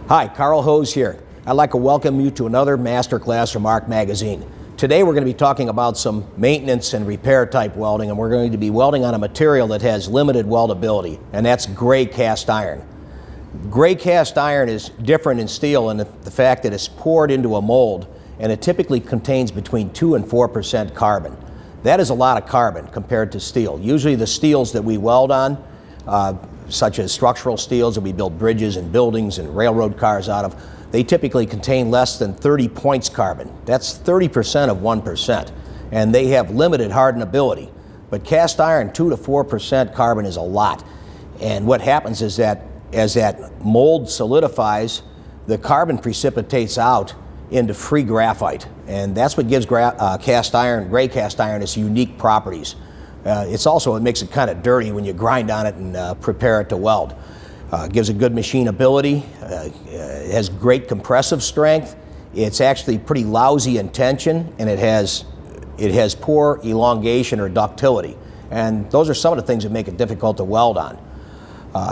Hi, Carl Hose here. I'd like to welcome you to another Masterclass from ARC Magazine. Today we're going to be talking about some maintenance and repair type welding, and we're going to be welding on a material that has limited weldability, and that's gray cast iron. Gray cast iron is different in steel in the fact that it's poured into a mold, and it typically contains between 2 and 4% carbon. That is a lot of carbon compared to steel. Usually the steels that we weld on, such as structural steels that we build bridges and buildings and railroad cars out of, they typically contain less than 30 points carbon. That's 30% of 1%, and they have limited hardenability. But cast iron, 2 to 4% carbon is a lot. And what happens is that as that mold solidifies, the carbon precipitates out into free graphite, and that's what gives cast iron, gray cast iron, its unique properties. It makes it kind of dirty when you grind on it and prepare it to weld. It gives it good machinability. It has great compressive strength. It's actually pretty lousy in tension, and it has poor elongation or ductility. And those are some of the things that make it difficult to weld on.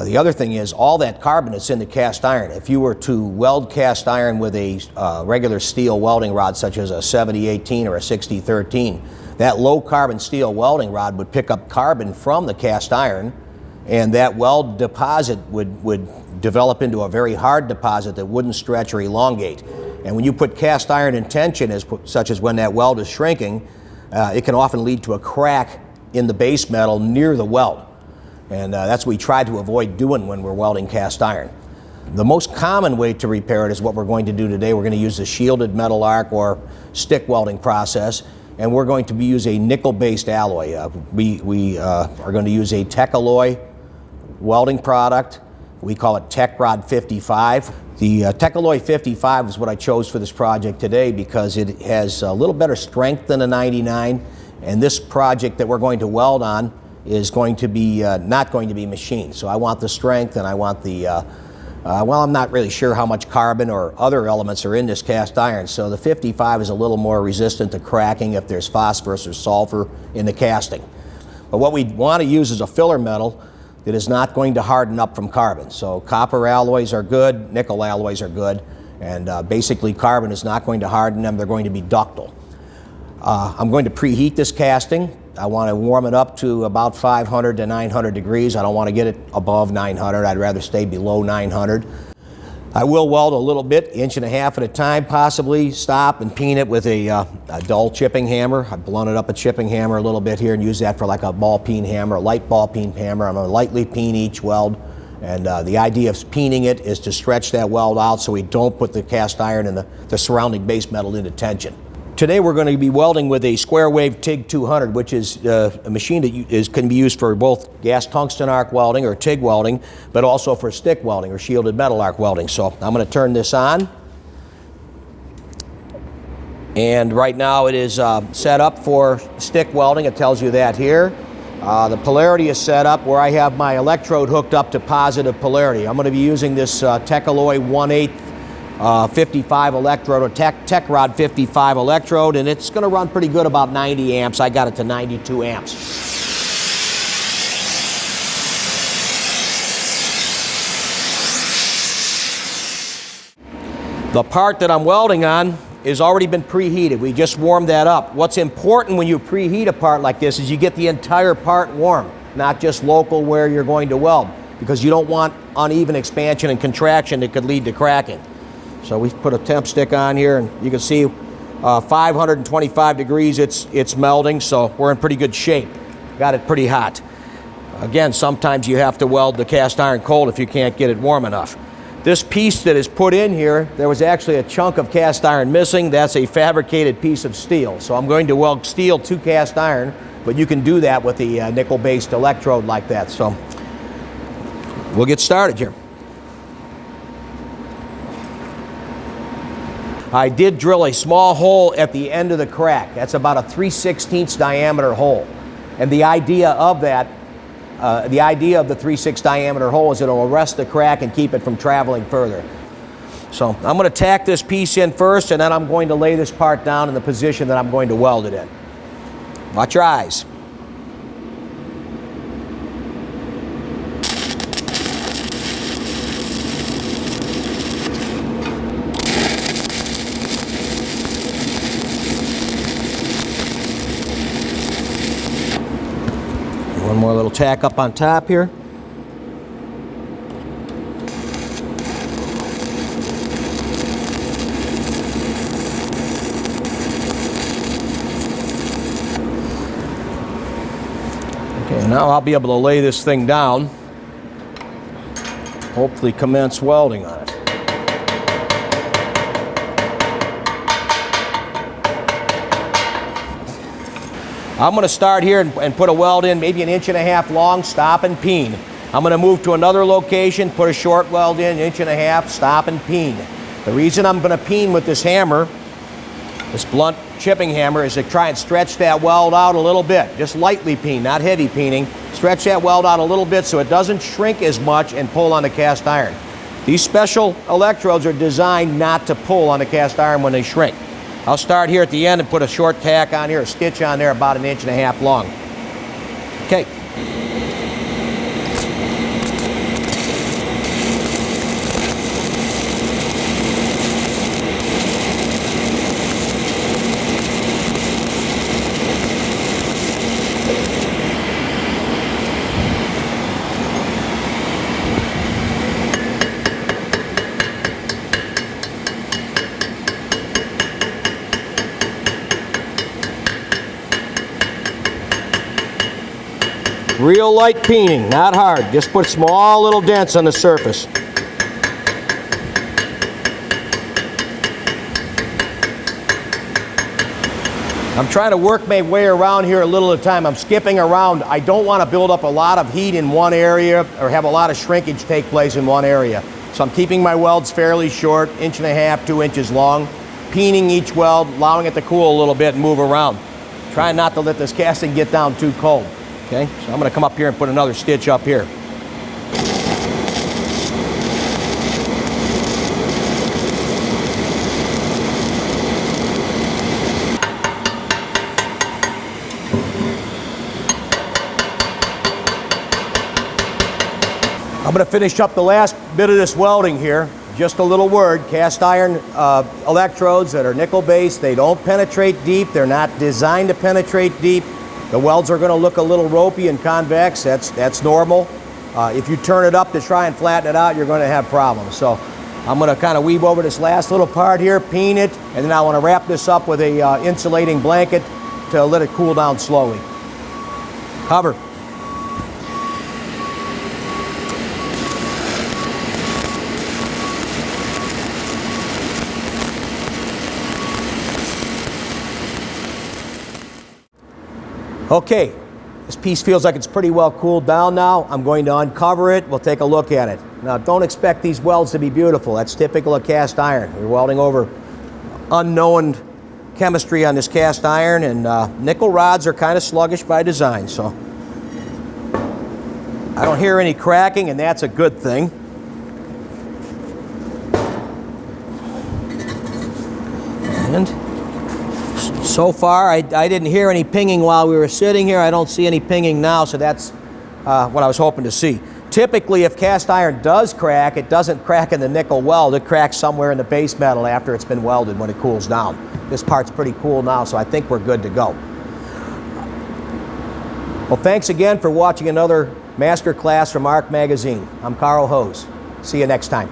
The other thing is all that carbon that's in the cast iron. If you were to weld cast iron with a regular steel welding rod, such as a 7018 or a 6013, that low carbon steel welding rod would pick up carbon from the cast iron, and that weld deposit would develop into a very hard deposit that wouldn't stretch or elongate. And when you put cast iron in tension, such as when that weld is shrinking, it can often lead to a crack in the base metal near the weld. And that's what we try to avoid doing when we're welding cast iron. The most common way to repair it is what we're going to do today. We're going to use the shielded metal arc or stick welding process, and we're going to use a nickel-based alloy. We are going to use a Tech-Alloy welding product. We call it Tech-Rod 55. The Tech-Alloy 55 is what I chose for this project today because it has a little better strength than a 99, and this project that we're going to weld on is going to be not going to be machined. So I want the strength, and I want the well, I'm not really sure how much carbon or other elements are in this cast iron, so the 55 is a little more resistant to cracking if there's phosphorus or sulfur in the casting. But what we want to use is a filler metal that is not going to harden up from carbon. So copper alloys are good, nickel alloys are good, and basically carbon is not going to harden them, they're going to be ductile. I'm going to preheat this casting. I want to warm it up to about 500 to 900 degrees. I don't want to get it above 900. I'd rather stay below 900. I will weld a little bit, 1.5 inches at a time, possibly stop and peen it with a dull chipping hammer. I blunted up a chipping hammer a little bit here and use that for like a ball peen hammer, a light ball peen hammer. I'm going to lightly peen each weld. And the idea of peening it is to stretch that weld out so we don't put the cast iron and the surrounding base metal into tension. Today we're going to be welding with a square wave TIG 200, which is a machine that can be used for both gas tungsten arc welding or TIG welding, but also for stick welding or shielded metal arc welding. So I'm going to turn this on. And right now it is set up for stick welding. It tells you that here. The polarity is set up where I have my electrode hooked up to positive polarity. I'm going to be using this Tech-Alloy 1/8 55 electrode, or Tech-Rod 55 electrode, and it's going to run pretty good, about 90 amps. I got it to 92 amps. The part that I'm welding on has already been preheated. We just warmed that up. What's important when you preheat a part like this is you get the entire part warm, not just local where you're going to weld, because you don't want uneven expansion and contraction that could lead to cracking. So we've put a temp stick on here, and you can see 525 degrees it's melding, so we're in pretty good shape. Got it pretty hot. Again, sometimes you have to weld the cast iron cold if you can't get it warm enough. This piece that is put in here, there was actually a chunk of cast iron missing. That's a fabricated piece of steel. So I'm going to weld steel to cast iron, but you can do that with the nickel-based electrode like that. So we'll get started here. I did drill a small hole at the end of the crack. That's about a 3/16 diameter hole. And the idea of that, the idea of the 3/6 diameter hole is it'll arrest the crack and keep it from traveling further. So I'm going to tack this piece in first, and then I'm going to lay this part down in the position that I'm going to weld it in. Watch your eyes. One more little tack up on top here. Okay, now I'll be able to lay this thing down, hopefully commence welding on it. I'm going to start here and put a weld in, maybe 1.5 inches long, stop and peen. I'm going to move to another location, put a short weld in, 1.5 inches, stop and peen. The reason I'm going to peen with this hammer, this blunt chipping hammer, is to try and stretch that weld out a little bit. Just lightly peen, not heavy peening. Stretch that weld out a little bit so it doesn't shrink as much and pull on the cast iron. These special electrodes are designed not to pull on the cast iron when they shrink. I'll start here at the end and put a short tack on here, a stitch on there about 1.5 inches long. Okay. Real light peening, not hard. Just put small little dents on the surface. I'm trying to work my way around here a little at a time. I'm skipping around. I don't want to build up a lot of heat in one area or have a lot of shrinkage take place in one area. So I'm keeping my welds fairly short, 1.5 inches, 2 inches long, peening each weld, allowing it to cool a little bit and move around. Trying not to let this casting get down too cold. Okay, so I'm going to come up here and put another stitch up here. I'm going to finish up the last bit of this welding here. Just a little word, cast iron electrodes that are nickel based, they don't penetrate deep. They're not designed to penetrate deep. The welds are going to look a little ropey and convex. That's normal. If you turn it up to try and flatten it out, you're going to have problems. So I'm going to kind of weave over this last little part here, peen it, and then I want to wrap this up with a insulating blanket to let it cool down slowly. Cover. Okay, this piece feels like it's pretty well cooled down now. I'm going to uncover it. We'll take a look at it. Now, don't expect these welds to be beautiful. That's typical of cast iron. We're welding over unknown chemistry on this cast iron, and nickel rods are kind of sluggish by design, so I don't hear any cracking, and that's a good thing. And so far, I didn't hear any pinging while we were sitting here. I don't see any pinging now, so that's what I was hoping to see. Typically, if cast iron does crack, it doesn't crack in the nickel weld. It cracks somewhere in the base metal after it's been welded when it cools down. This part's pretty cool now, so I think we're good to go. Well, thanks again for watching another Masterclass from ARC Magazine. I'm Carl Hose. See you next time.